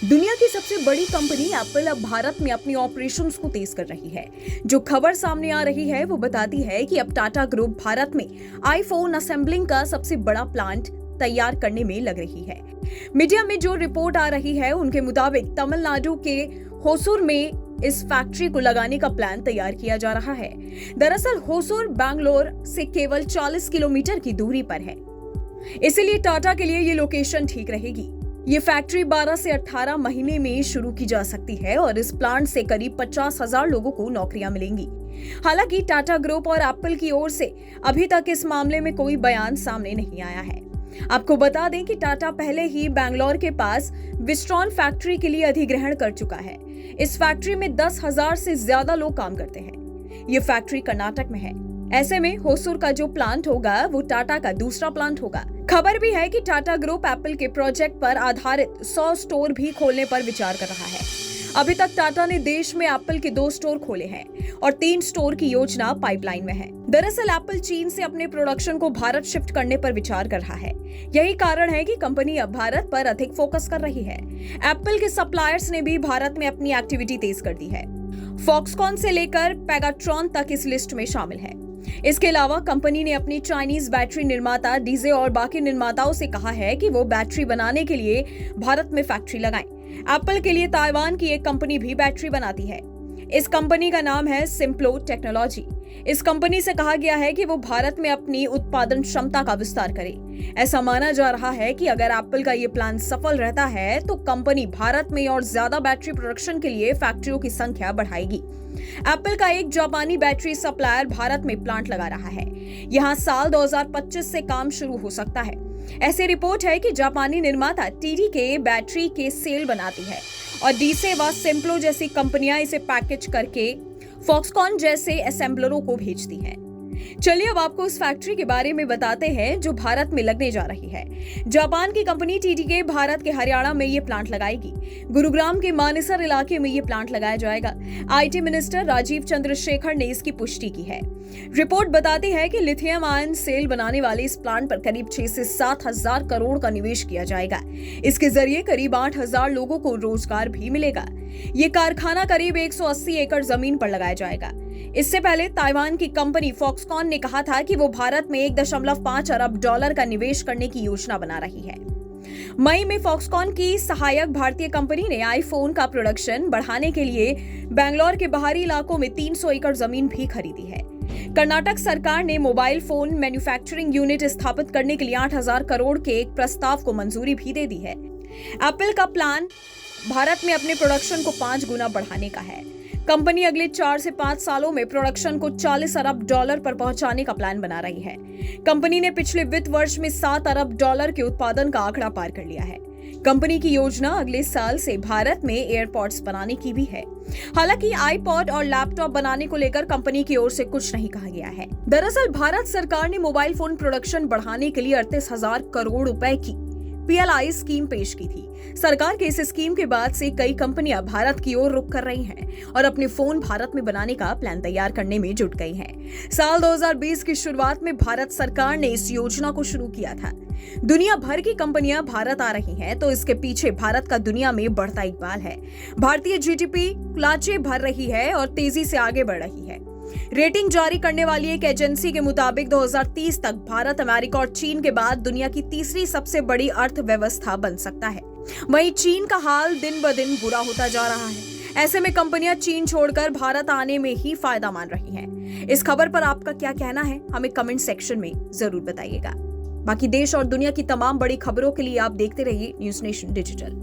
दुनिया की सबसे बड़ी कंपनी एप्पल अब भारत में अपनी ऑपरेशंस को तेज कर रही है। जो खबर सामने आ रही है वो बताती है कि अब टाटा ग्रुप भारत में आईफोन असेंबलिंग का सबसे बड़ा प्लांट तैयार करने में लग रही है। मीडिया में जो रिपोर्ट आ रही है उनके मुताबिक तमिलनाडु के होसूर में इस फैक्ट्री को लगाने का प्लान तैयार किया जा रहा है। दरअसल होसूर बैंगलोर से केवल 40 किलोमीटर की दूरी पर है, इसलिए टाटा के लिए ये लोकेशन ठीक रहेगी। ये फैक्ट्री 12 से 18 महीने में शुरू की जा सकती है और इस प्लांट से करीब 50,000 लोगों को नौकरियां मिलेंगी। हालांकि टाटा ग्रुप और एप्पल की ओर से अभी तक इस मामले में कोई बयान सामने नहीं आया है। आपको बता दें कि टाटा पहले ही बैंगलोर के पास विस्ट्रॉन फैक्ट्री के लिए अधिग्रहण कर चुका है। इस फैक्ट्री में 10,000 से ज्यादा लोग काम करते हैं। ये फैक्ट्री कर्नाटक में है। ऐसे में होसूर का जो प्लांट होगा वो टाटा का दूसरा प्लांट होगा। खबर भी है कि टाटा ग्रुप एप्पल के प्रोजेक्ट पर आधारित 100 स्टोर भी खोलने पर विचार कर रहा है। अभी तक टाटा ने देश में एप्पल के 2 स्टोर खोले हैं और 3 स्टोर की योजना पाइपलाइन में है। दरअसल एप्पल चीन से अपने प्रोडक्शन को भारत शिफ्ट करने पर विचार कर रहा है। यही कारण है कि कंपनी अब भारत पर अधिक फोकस कर रही है। एप्पल के सप्लायर्स ने भी भारत में अपनी एक्टिविटी तेज कर दी है। फॉक्सकॉन से लेकर पेगाट्रॉन तक इस लिस्ट में शामिल है। इसके अलावा कंपनी ने अपनी चाइनीज बैटरी निर्माता डीजे और बाकी निर्माताओं से कहा है कि वो बैटरी बनाने के लिए भारत में फैक्ट्री लगाएं। एप्पल के लिए ताइवान की एक कंपनी भी बैटरी बनाती है। इस कंपनी का नाम है सिम्प्लो टेक्नोलॉजी। इस कंपनी से कहा गया है कि वो भारत में अपनी उत्पादन क्षमता का विस्तार करे। ऐसा माना जा रहा है कि अगर एप्पल का ये प्लान सफल रहता है तो कंपनी भारत में और ज्यादा बैटरी प्रोडक्शन के लिए फैक्ट्रियों की संख्या बढ़ाएगी। एप्पल का एक जापानी बैटरी सप्लायर भारत में प्लांट लगा रहा है। यहां साल 2025 से काम शुरू हो सकता है। ऐसी रिपोर्ट है कि जापानी निर्माता टीडीके बैटरी के सेल बनाती है और डीसे व सिम्प्लो जैसी कंपनियां इसे पैकेज करके फॉक्सकॉन जैसे असेंबलरों को भेजती हैं। चलिए अब आपको उस फैक्ट्री के बारे में बताते हैं जो भारत में लगने जा रही है। जापान की कंपनी टीडीके भारत के हरियाणा में ये प्लांट लगाएगी। गुरुग्राम के मानेसर इलाके में ये प्लांट लगाया जाएगा। आईटी मिनिस्टर राजीव चंद्रशेखर ने इसकी पुष्टि की है। रिपोर्ट बताती है कि लिथियम आयन सेल बनाने वाले इस प्लांट पर करीब 6 से 7 हजार करोड़ का निवेश किया जाएगा। इसके जरिए करीब 8,000 लोगों को रोजगार भी मिलेगा। ये कारखाना करीब 180 एकड़ जमीन पर लगाया जाएगा। इससे पहले ताइवान की कंपनी फॉक्सकॉन ने कहा था कि वो भारत में 1.5 अरब डॉलर का निवेश करने की योजना बना रही है। मई में फॉक्सकॉन की सहायक भारतीय कंपनी ने आईफोन का प्रोडक्शन बढ़ाने के लिए बैंगलोर के बाहरी इलाकों में 300 एकड़ जमीन भी खरीदी है। कर्नाटक सरकार ने मोबाइल फोन मैन्युफैक्चरिंग यूनिट स्थापित करने के लिए 8,000 करोड़ के एक प्रस्ताव को मंजूरी भी दे दी है। एप्पल का प्लान भारत में अपने प्रोडक्शन को 5 गुना बढ़ाने का है। कंपनी अगले 4 से 5 सालों में प्रोडक्शन को 40 अरब डॉलर पर पहुंचाने का प्लान बना रही है। कंपनी ने पिछले वित्त वर्ष में 7 अरब डॉलर के उत्पादन का आंकड़ा पार कर लिया है। कंपनी की योजना अगले साल से भारत में एयरपॉड्स बनाने की भी है। हालांकि आईपॉड और लैपटॉप बनाने को लेकर कंपनी की ओर से कुछ नहीं कहा गया है। दरअसल भारत सरकार ने मोबाइल फोन प्रोडक्शन बढ़ाने के लिए 38,000 करोड़ रुपए की PLI स्कीम पेश की थी। सरकार के इस स्कीम के बाद से कई कंपनियां भारत की ओर रुख कर रही हैं और अपने फोन भारत में बनाने का प्लान तैयार करने में जुट गई हैं। साल 2020 की शुरुआत में भारत सरकार ने इस योजना को शुरू किया था। दुनिया भर की कंपनियां भारत आ रही हैं, तो इसके पीछे भारत का दुनिया में बढ़ता इकबाल है। भारतीय GDP लांचे भर रही है और तेजी से आगे बढ़ रही है। रेटिंग जारी करने वाली एक एजेंसी के मुताबिक 2030 तक भारत अमेरिका और चीन के बाद दुनिया की तीसरी सबसे बड़ी अर्थव्यवस्था बन सकता है। वहीं चीन का हाल दिन ब दिन बुरा होता जा रहा है। ऐसे में कंपनियां चीन छोड़कर भारत आने में ही फायदा मान रही हैं। इस खबर पर आपका क्या कहना है, हमें कमेंट सेक्शन में जरूर बताइएगा। बाकी देश और दुनिया की तमाम बड़ी खबरों के लिए आप देखते रहिए न्यूज़ नेशन डिजिटल।